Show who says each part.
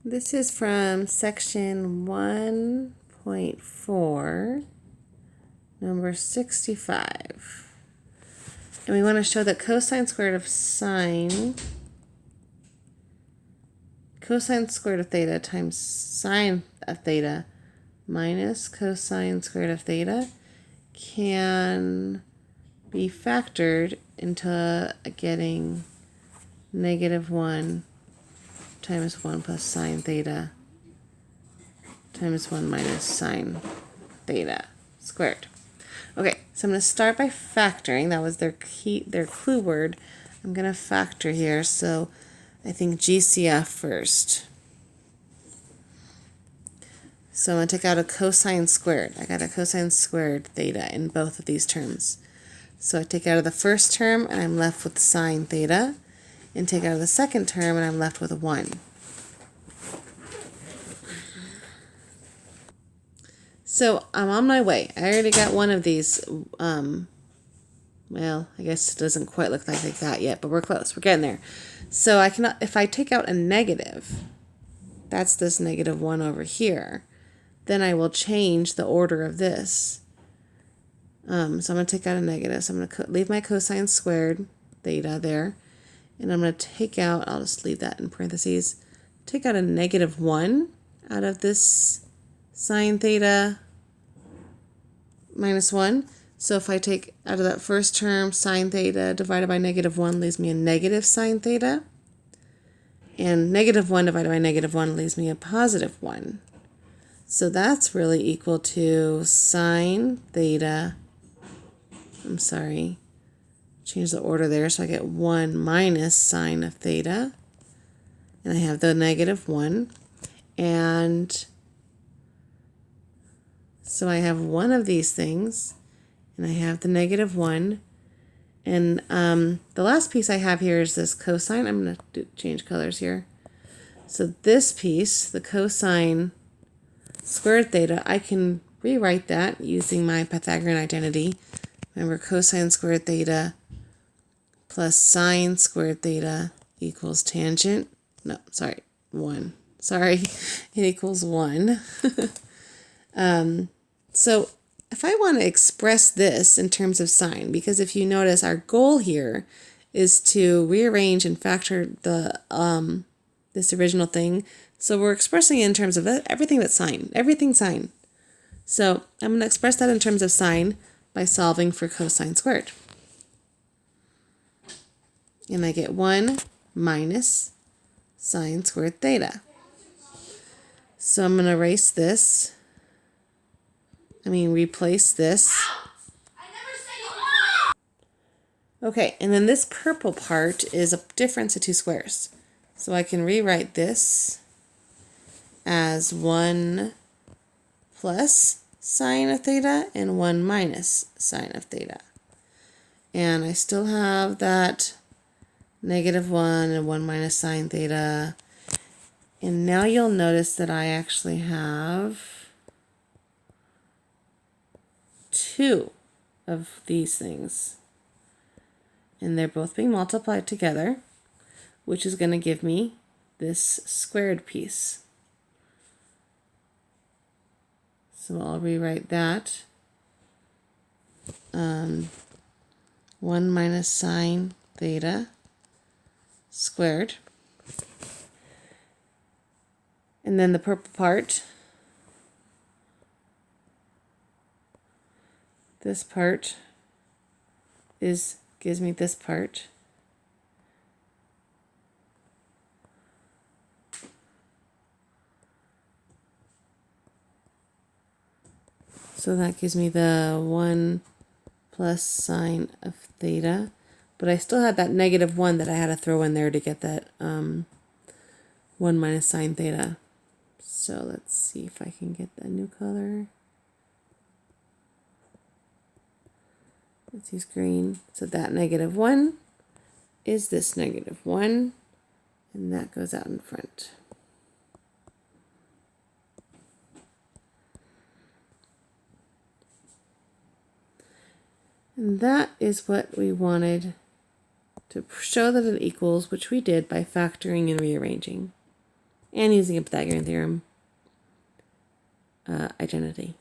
Speaker 1: This is from section 1.4, number 65. And we want to show that cosine squared of cosine squared of theta times sine of theta minus cosine squared of theta can be factored into getting -1 times 1 plus sine theta times 1 minus sine theta squared. Okay, so I'm going to start by factoring. That was their clue word. I'm going to factor here, so I think GCF first. So I'm going to take out a cosine squared. I got a cosine squared theta in both of these terms. So I take out of the first term and I'm left with sine theta, and take out of the second term and I'm left with a 1. So I'm on my way. I already got one of these. Well, I guess it doesn't quite look like that yet, but we're close. We're getting there. So I can, if I take out a negative, that's this -1 over here, then I will change the order of this. So I'm going to take out a negative. So I'm going to leave my cosine squared theta there. And I'm going to take out, I'll just leave that in parentheses, take out a -1 out of this sine theta minus 1. So if I take out of that first term, sine theta divided by -1 leaves me a negative sine theta. And -1 divided by -1 leaves me a positive 1. So that's really equal to sine theta, change the order there, so I get 1 minus sine of theta, and I have the -1, and so I have one of these things, and I have the -1, and the last piece I have here is this cosine. I'm going to change colors here. So this piece, the cosine squared theta, I can rewrite that using my Pythagorean identity. Remember, cosine squared theta plus sine squared theta equals tangent. No, sorry, 1. Sorry, it equals 1. So if I want to express this in terms of sine, because if you notice, our goal here is to rearrange and factor the this original thing. So we're expressing it in terms of everything that's sine, everything sine. So I'm going to express that in terms of sine by solving for cosine squared. And I get 1 minus sine squared theta. So I'm going to replace this. Okay, and then this purple part is a difference of two squares. So I can rewrite this as 1 plus sine of theta and 1 minus sine of theta. And I still have that -1 and 1 minus sine theta. And now you'll notice that I actually have 2 of these things. And they're both being multiplied together, which is going to give me this squared piece. So I'll rewrite that. 1 minus sine theta squared. And then the purple part, this part gives me this part. So that gives me the 1 plus sine of theta. But I still had that -1 that I had to throw in there to get that 1 minus sine theta. So let's see if I can get a new color. Let's use green. So that -1 is this -1, and that goes out in front. And that is what we wanted to show that it equals, which we did by factoring and rearranging. and using a Pythagorean theorem identity.